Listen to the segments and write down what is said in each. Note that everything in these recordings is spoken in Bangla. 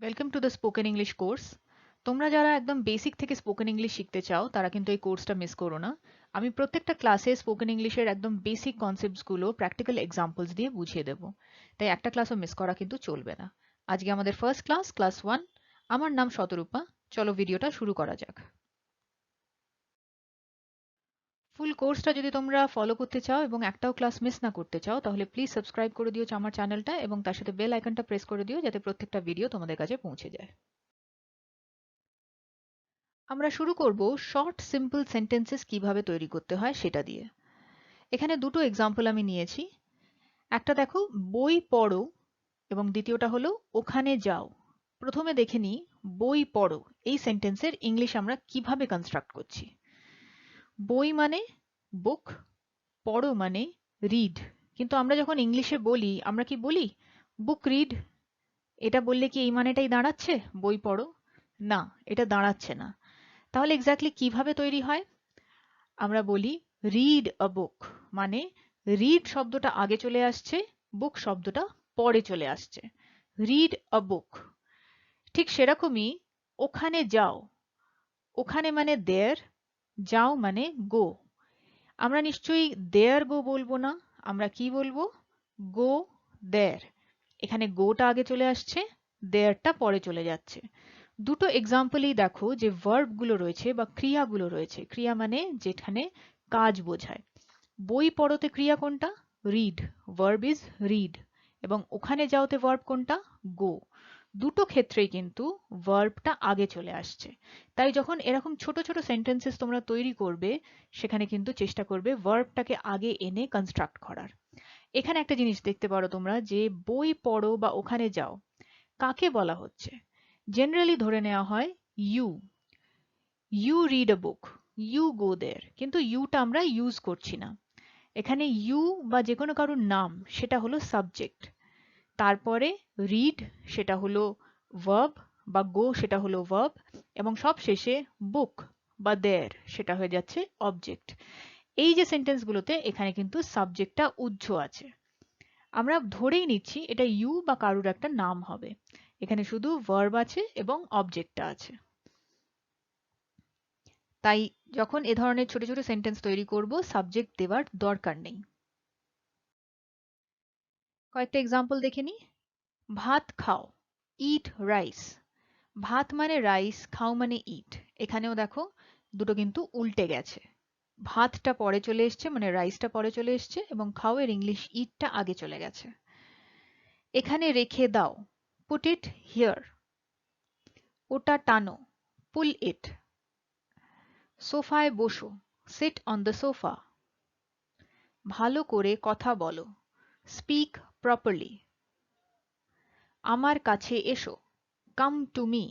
Welcome to the spoken English course. তোমরা যারা একদম বেসিক থেকে স্পোকেন ইংলিশ শিখতে চাও তারা কিন্তু এই কোর্সটা মিস করো না। আমি প্রত্যেকটা ক্লাসে স্পোকেন ইংলিশের একদম বেসিক কনসেপ্টসগুলো প্র্যাকটিক্যাল এক্সাম্পলস দিয়ে বুঝিয়ে দেবো। তাই একটা ক্লাসও মিস করা কিন্তু চলবে না। আজকে আমাদের ফার্স্ট ক্লাস, ক্লাস 1। আমার নাম শতরূপা। চলো ভিডিওটা শুরু করা যাক। ফুল কোর্সটা যদি তোমরা ফলো করতে চাও এবং একটাও ক্লাস মিস না করতে চাও তাহলে প্লিজ সাবস্ক্রাইব করে দিও আমার চ্যানেলটা এবং তার সাথে বেল আইকনটা প্রেস করে দিও যাতে প্রত্যেকটা ভিডিও তোমাদের কাছে পৌঁছে যায়। আমরা শুরু করব শর্ট সিম্পল সেন্টেন্সেস কিভাবে তৈরি করতে হয় সেটা দিয়ে। এখানে দুটো এক্সাম্পল আমি নিয়েছি। একটা দেখো, বই পড়ো, এবং দ্বিতীয়টা হলো ওখানে যাও। প্রথমে দেখে নিই বই পড়ো এই সেন্টেন্সের ইংলিশ আমরা কিভাবে কনস্ট্রাক্ট করছি। বই মানে বুক, পড়ো মানে রিড। কিন্তু আমরা যখন ইংলিশে বলি আমরা কি বলি বুক রিড? এটা বললে কি এই মানেটাই দাঁড়াচ্ছে বই পড়ো? না, এটা দাঁড়াচ্ছে না। তাহলে এক্স্যাক্টলি কিভাবে তৈরি হয়? আমরা বলি রিড আ বুক, মানে রিড শব্দটা আগে চলে আসছে, বুক শব্দটা পরে চলে আসছে। রিড আ বুক। ঠিক সেরকমই ওখানে যাও, ওখানে মানে দেয়ার, যাও মানে গো। আমরা নিশ্চয়ই দেয়ার গো বলবো না, আমরা কি বলবো? গো দেয়ার। এখানে গোটা আগে চলে আসছে, দেয়ারটা পরে চলে যাচ্ছে। দুটো এক্সাম্পলই দেখো যে ভার্বগুলো রয়েছে বা ক্রিয়াগুলো রয়েছে। ক্রিয়া মানে যেখানে কাজ বোঝায়। বই পড়োতে ক্রিয়া কোনটা? Read, verb is read. এবং ওখানে যাওতে ভার্ব কোনটা? গো। দুটো ক্ষেত্রেই কিন্তু ভার্বটা আগে চলে আসছে। তাই যখন এরকম ছোট ছোট সেন্টেন্সেস তোমরা তৈরি করবে সেখানে কিন্তু চেষ্টা করবে ভার্বটাকে আগে এনে কনস্ট্রাক্ট করার। এখানে একটা জিনিস দেখতে পারো তোমরা যে বই পড়ো বা ওখানে যাও কাকে বলা হচ্ছে? জেনারেলি ধরে নেওয়া হয় you. You read a book, you go there. কিন্তু ইউটা আমরা ইউজ করছি না। এখানে ইউ বা যে কোনো কারোর নাম সেটা হলো সাবজেক্ট। তারপরে রিড সেটা হলো ভার্ব, বা গো সেটা হলো ভার্ব, এবং সব শেষে বুক বা দেয়ার সেটা হয়ে যাচ্ছে অবজেক্ট। এই যে সেন্টেন্সগুলোতে এখানে কিন্তু সাবজেক্টটা উহ্য আছে। আমরা ধরেই নিচ্ছি এটা ইউ বা কারুর একটা নাম হবে। এখানে শুধু ভার্ব আছে এবং অবজেক্টটা আছে। তাই যখন এ ধরনের ছোট ছোট সেন্টেন্স তৈরি করব সাবজেক্ট দেওয়ার দরকার নেই। কয়েকটা এক্সাম্পল দেখে নিই। ভাত খাও, ইট রাইস। ভাত মানে রাইস, খাও মানে ইট। এখানেও দেখো দুটো কিন্তু উল্টে গেছে। ভাতটা পরে চলে এসছে মানে রাইসটা পরে চলে এসছে, এবং খাও এর ইংলিশ ইটটা আগে চলে গেছে। এখানে রেখে দাও, পুট ইট হিয়ার। ওটা টানো, পুল ইট। সোফায় বসো, সিট অন দ্য সোফা। ভালো করে কথা বলো, স্পিক প্রপারলি। আমার কাছে এসো, কাম টু মি।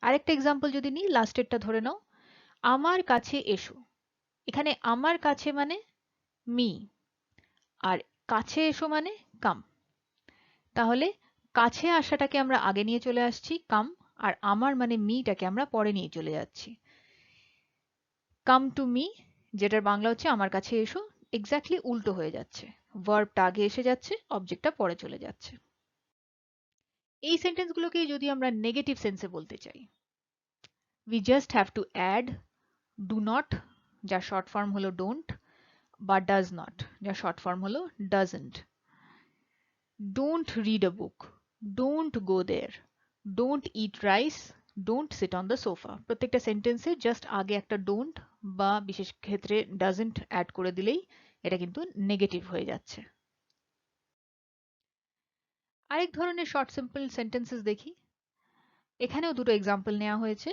আরেকটা এক্সাম্পল যদি নিই, লাস্টেরটা ধরে নাও, আমার কাছে এসো। এখানে আমার কাছে মানে মি, আর কাছে এসো মানে কাম। তাহলে কাছে আসাটাকে আমরা আগে নিয়ে চলে আসছি কাম, আর আমার মানে মিটাকে আমরা পরে নিয়ে চলে যাচ্ছি। কাম টু মি, যেটার বাংলা হচ্ছে আমার কাছে এসো, এক্স্যাক্টলি উল্টো হয়ে যাচ্ছে। ভার্বটা আগে এসে যাচ্ছে, অবজেক্টটা পরে চলে যাচ্ছে। এই সেন্টেন্সগুলোকেই যদি আমরা নেগেটিভ সেন্সে বলতে চাই, we just have to add do not, যার শর্ট ফর্ম হলো don't, বা does not, যার শর্ট ফর্ম হলো doesn't. Don't read a book, don't go there, don't eat rice, don't sit on the sofa. প্রত্যেকটা সেন্টেন্সে জাস্ট আগে একটা don't বা বিশেষ ক্ষেত্রে doesn't অ্যাড করে দিলেই এটা কিন্তু নেগেটিভ হয়ে যাচ্ছে। আরেক ধরনের শর্ট সিম্পল সেন্টেন্সেস দেখি। এখানেও দুটো এক্সাম্পল নেওয়া হয়েছে।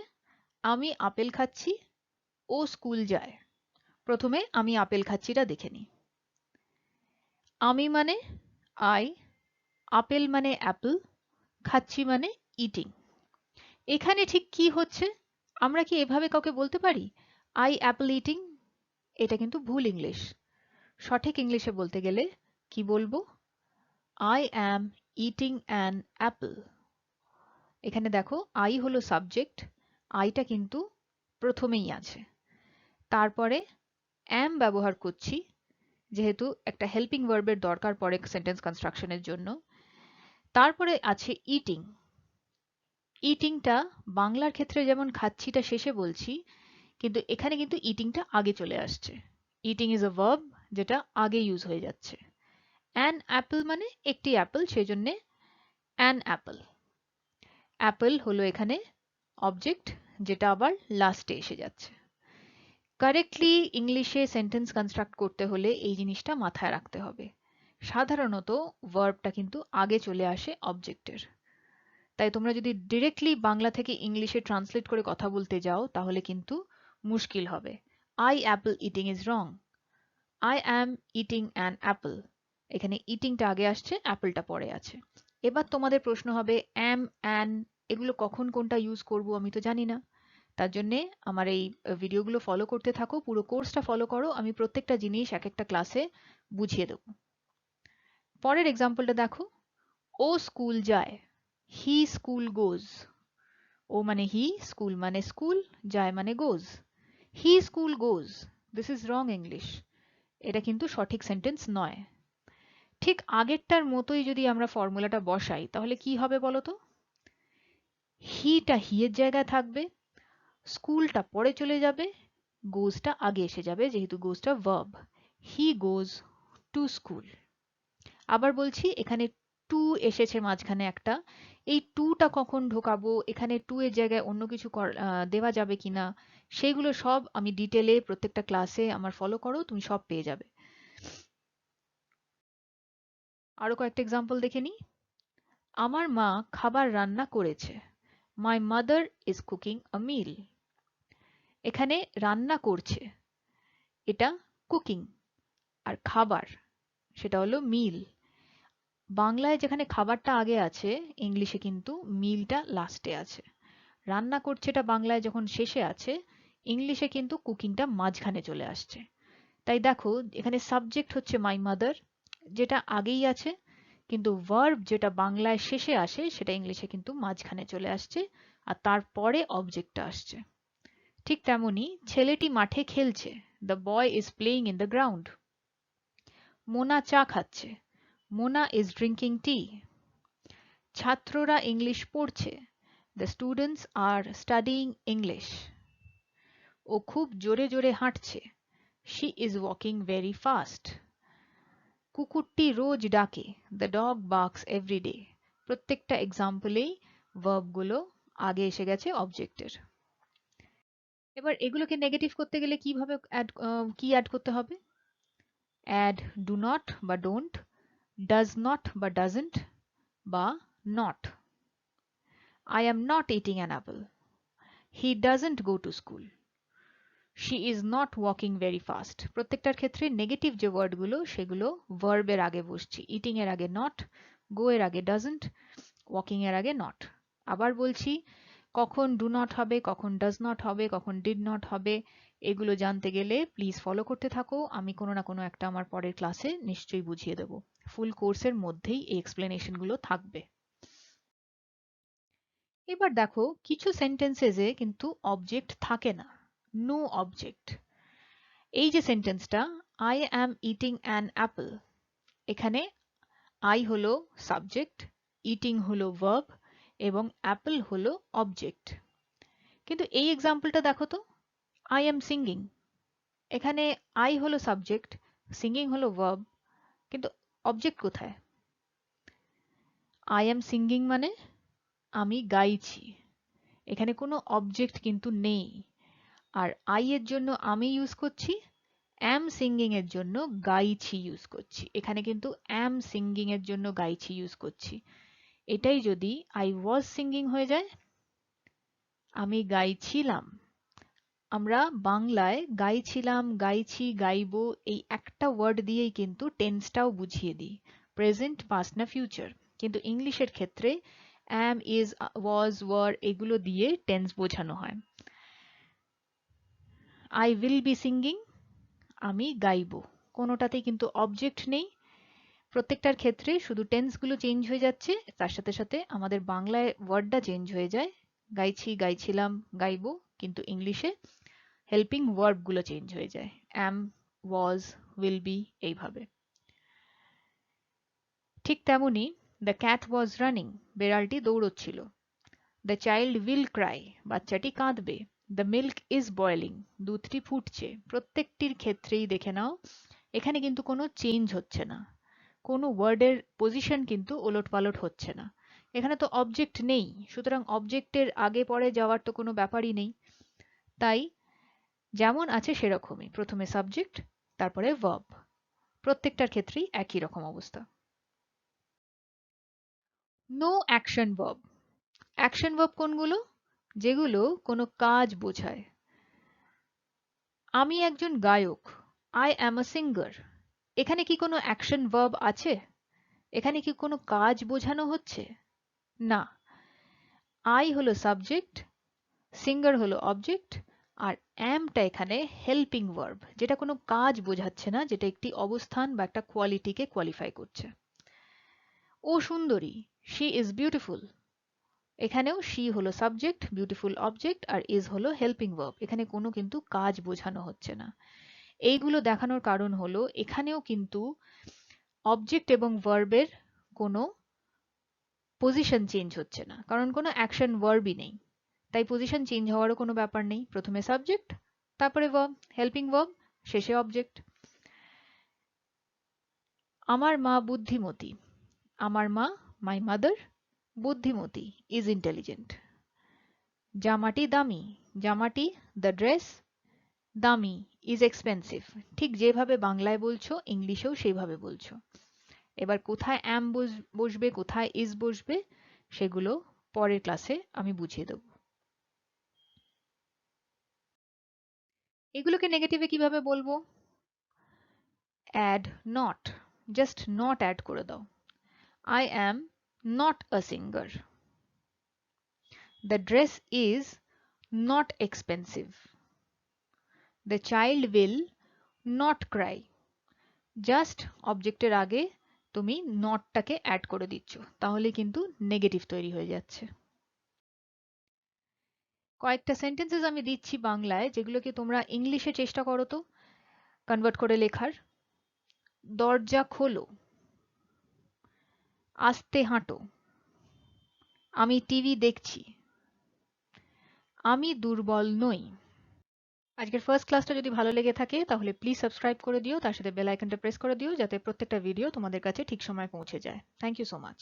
আমি আপেল খাচ্ছি, ও স্কুল যায়। প্রথমে আমি আপেল খাচ্ছিটা দেখে নিই। আমি মানে আই, আপেল মানে অ্যাপল, খাচ্ছি মানে ইটিং। এখানে ঠিক কি হচ্ছে? আমরা কি এভাবে কাউকে বলতে পারি আই অ্যাপল ইটিং? এটা কিন্তু ভুল ইংলিশ। সঠিক ইংলিশে বলতে গেলে কি বলবো? I am eating an Apple. এখানে দেখো আই হলো সাবজেক্ট, আইটা কিন্তু প্রথমেই আছে। তারপরে অ্যাম ব্যবহার করছি যেহেতু একটা হেল্পিং ভার্বের দরকার পড়ে সেন্টেন্স কনস্ট্রাকশনের জন্য। তারপরে আছে ইটিং। ইটিংটা বাংলার ক্ষেত্রে যেমন খাচ্ছিটা শেষে বলছি, কিন্তু এখানে কিন্তু ইটিংটা আগে চলে আসছে। ইটিং ইজ আ ভার্ব, যেটা আগে ইউজ হয়ে যাচ্ছে। অ্যান অ্যাপল মানে একটি অ্যাপল, সেজন্য অ্যান অ্যাপল। অ্যাপল হলো এখানে অবজেক্ট, যেটা আবার লাস্টে এসে যাচ্ছে। কারেক্টলি ইংলিশে সেন্টেন্স কনস্ট্রাক্ট করতে হলে এই জিনিসটা মাথায় রাখতে হবে। সাধারণত ভার্বটা কিন্তু আগে চলে আসে অবজেক্টের। তাই তোমরা যদি ডিরেক্টলি বাংলা থেকে ইংলিশে ট্রান্সলেট করে কথা বলতে যাও তাহলে কিন্তু মুশকিল হবে। I Apple eating is wrong. I am eating an Apple. এখানে ইটিংটা আগে আসছে, অ্যাপলটা পরে আছে। এবার তোমাদের প্রশ্ন হবে অ্যাম, অ্যান এগুলো কখন কোনটা ইউজ করব আমি তো জানি না। তার জন্যে আমার এই ভিডিওগুলো ফলো করতে থাকো, পুরো কোর্সটা ফলো করো, আমি প্রত্যেকটা জিনিস এক একটা ক্লাসে বুঝিয়ে দেবো। পরের এক্সাম্পলটা দেখো, ও স্কুল যায়। হি স্কুল গোজ। ও মানে হি, স্কুল মানে স্কুল, যায় মানে goes. He school goes, this is wrong English. এটা কিন্তু সঠিক সেন্টেন্স নয়। ঠিক আগেরটার মতোই যদি আমরা ফর্মুলাটা বসাই তাহলে কি হবে বলো তো? হিটা হি এর জায়গায় থাকবে, স্কুলটা পরে চলে যাবে, গোজটা আগে এসে যাবে যেহেতু গোজটা verb. He goes to school. আবার বলছি, এখানে টু এসেছে মাঝখানে একটা, এই টুটা কখন ঢোকাবো, এখানে টু এর জায়গায় অন্য কিছু দেওয়া যাবে কিনা, সেইগুলো সব আমি ডিটেলে প্রত্যেকটা ক্লাসে আমার ফলো করো, তুমি সব পেয়ে যাবে। আরো কয়েকটা এক্সাম্পল দেখে নিই। আমার মা খাবার রান্না করেছে। মাই মাদার ইজ কুকিং আ মিল। এখানে রান্না করছে, এটা কুকিং, আর খাবার সেটা হলো মিল। বাংলায় যেখানে খাবারটা আগে আছে, ইংলিশে কিন্তু মিলটা লাস্টে আছে। রান্না করছে এটা বাংলায় যখন শেষে আছে, ইংলিশে কিন্তু কুকিংটা মাঝখানে চলে আসছে। তাই দেখো এখানে সাবজেক্ট হচ্ছে মাই মাদার, যেটা আগেই আছে, কিন্তু ভার্ব যেটা বাংলায় শেষে আসে সেটা ইংলিশে কিন্তু মাঝখানে চলে আসছে, আর তারপরে অবজেক্টটা আসছে। ঠিক তেমনি ছেলেটি মাঠে খেলছে। The boy is playing in the ground. Mona চা খাচ্ছে। Mona is drinking tea. ছাত্ররা ইংলিশ পড়ছে। The students are studying English. ও খুব জোরে জোরে হাঁটছে। She is walking very fast. কুকুরটি রোজ ডাকে। The dog barks every day. প্রত্যেকটা এক্সাম্পলেই ভার্বগুলো আগে এসে গেছে অবজেক্টের। এবার এগুলোকে নেগেটিভ করতে গেলে কিভাবে কি অ্যাড করতে হবে? অ্যাড ডু নট বা ডোন্ট, ডাজ নট বা ডাজন্ট, বা not. I am not eating an Apple. He doesn't go to school. She is not walking very fast. প্রত্যেকটার ক্ষেত্রে নেগেটিভ যে ওয়ার্ডগুলো সেগুলো ভার্বের আগে বসছি। ইটিং এর আগে নট, গো এর আগে ডাজন্ট, ওয়াকিং এর আগে নট। আবার বলছি, কখন ডু নট হবে, কখন ডাজ নট হবে, কখন ডিড নট হবে, এগুলো জানতে গেলে প্লিজ ফলো করতে থাকো, আমি কোনো না কোনো একটা আমার পরের ক্লাসে নিশ্চয়ই বুঝিয়ে দেবো। ফুল কোর্সের মধ্যেই এই এক্সপ্লেনেশনগুলো থাকবে। এবার দেখো কিছু সেন্টেন্সেসে কিন্তু অবজেক্ট থাকে না, নো অবজেক্ট। এই যে সেন্টেন্সটা, I am eating an Apple, এখানে আই হলো সাবজেক্ট, ইটিং হলো ভার্ব, এবং অ্যাপল হলো অবজেক্ট। কিন্তু এই এক্সাম্পলটা দেখো তো, আই এম সিঙ্গিং, এখানে আই হলো সাবজেক্ট, সিঙ্গিং হলো ভার্ব, কিন্তু অবজেক্ট কোথায়? আই এম সিঙ্গিং মানে আমি গাইছি, এখানে কোনো অবজেক্ট কিন্তু নেই। আর আই এর জন্য আমি ইউজ করছি, অ্যাম সিঙ্গিং এর জন্য গাইছি ইউজ করছি, এখানে কিন্তু অ্যাম সিঙ্গিং এর জন্য গাইছি ইউজ করছি। এটাই যদি আই ওয়াজ সিঙ্গিং হয়ে যায়, আমি গাইছিলাম। আমরা বাংলায় গাইছিলাম, গাইছি, গাইবো এই একটা ওয়ার্ড দিয়েই কিন্তু টেন্সটাও বুঝিয়ে দিই, প্রেজেন্ট, পাস্ট না ফিউচার। কিন্তু ইংলিশের ক্ষেত্রে অ্যাম, ইজ, ওয়াজ, ওয়ার এগুলো দিয়ে টেন্স বোঝানো হয়। আই উইল বি সিঙ্গিং, আমি গাইবো, কোনোটাতেই কিন্তু অবজেক্ট নেই। প্রত্যেকটার ক্ষেত্রে শুধু টেন্সগুলো চেঞ্জ হয়ে যাচ্ছে, তার সাথে সাথে আমাদের বাংলায় ওয়ার্ডটা চেঞ্জ হয়ে যায়, গাইছি, গাইছিলাম, গাইবো, কিন্তু ইংলিশে হেল্পিং ভার্বগুলো চেঞ্জ হয়ে যায়, অ্যাম, ওয়াজ, উইল বি এইভাবে। ঠিক তেমনি দ্য ক্যাট ওয়াজ রানিং, বেড়ালটি দৌড়চ্ছিল। দ্য চাইল্ড উইল ক্রাই, বাচ্চাটি কাঁদবে। দ্য মিল্ক ইজ বয়েলিং, দুধটি ফুটছে। প্রত্যেকটির ক্ষেত্রেই দেখে নাও এখানে কিন্তু কোনো চেঞ্জ হচ্ছে না, কোনো ওয়ার্ডের পজিশন কিন্তু ওলটপালট হচ্ছে না। এখানে তো অবজেক্ট নেই, সুতরাং অবজেক্টের আগে পরে যাওয়ার তো কোনো ব্যাপারই নেই। তাই যেমন আছে সেরকমই, প্রথমে সাবজেক্ট, তারপরে ভার্ব। প্রত্যেকটার ক্ষেত্রেই একই রকম অবস্থা। No action verb. Action verb কোনগুলো? যেগুলো কোনো কাজ বোঝায়। আমি একজন গায়ক, আই অ্যাম আ সিঙ্গার। এখানে কি কোনো অ্যাকশন ভার্ব আছে? এখানে কি কোনো কাজ বোঝানো হচ্ছে? না। আই হলো সাবজেক্ট, সিঙ্গার হলো অবজেক্ট, আর অ্যামটা এখানে হেল্পিং ভার্ব, যেটা কোনো কাজ বোঝাচ্ছে না, যেটা একটি অবস্থান বা একটা কোয়ালিটিকে কোয়ালিফাই করছে। ও সুন্দরী, শি ইজ বিউটিফুল। এখানেও শি হলো সাবজেক্ট, বিউটিফুল অবজেক্ট, আর ইজ হলো হেল্পিং ভার্ব। এখানে কোনো কিন্তু কাজ বোঝানো হচ্ছে না। এইগুলো দেখানোর কারণ হলো এখানেও কিন্তু অবজেক্ট এবং ভার্বের কোনো পজিশন চেঞ্জ হচ্ছে না, কারণ কোনো অ্যাকশন ভার্বই নেই। তাই পজিশন চেঞ্জ হওয়ারও কোনো ব্যাপার নেই। প্রথমে সাবজেক্ট, তারপরে ভার্ব, হেল্পিং ভার্ব, শেষে অবজেক্ট। আমার মা বুদ্ধিমতী। আমার মা, মাই মাদার, বুদ্ধিমতী, ইজ ইন্টেলিজেন্ট। জামাটি দামি। জামাটি, দ্য ড্রেস, দামি, ইজ এক্সপেন্সিভ। ঠিক যেভাবে বাংলায় বলছো ইংলিশেও সেইভাবে বলছো। এবার কোথায় অ্যাম বসবে, কোথায় ইজ বসবে, সেগুলো পরের ক্লাসে আমি বুঝিয়ে দেব। এগুলোকে নেগেটিভে কিভাবে বলবো? Add not, just not add করে দাও। I am not a singer. The dress is not expensive. The child will not cry. Just অবজেক্টের আগে তুমি নটটাকে অ্যাড করে দিচ্ছ, তাহলে কিন্তু নেগেটিভ তৈরি হয়ে যাচ্ছে। কয়েকটা সেন্টেন্সেস আমি দিচ্ছি বাংলায়, যেগুলোকে তোমরা ইংলিশে চেষ্টা করো তো কনভার্ট করে লেখার। দরজা খোলো, আস্তে হাঁটো, আমি টিভি দেখছি, আমি দুর্বল নই। আজকের ফার্স্ট ক্লাসটা যদি ভালো লেগে থাকে তাহলে প্লিজ সাবস্ক্রাইব করে দিও, তার সাথে বেল আইকনটা প্রেস করে দিও, যাতে প্রত্যেকটা ভিডিও তোমাদের কাছে ঠিক সময়ে পৌঁছে যায়। Thank you so much.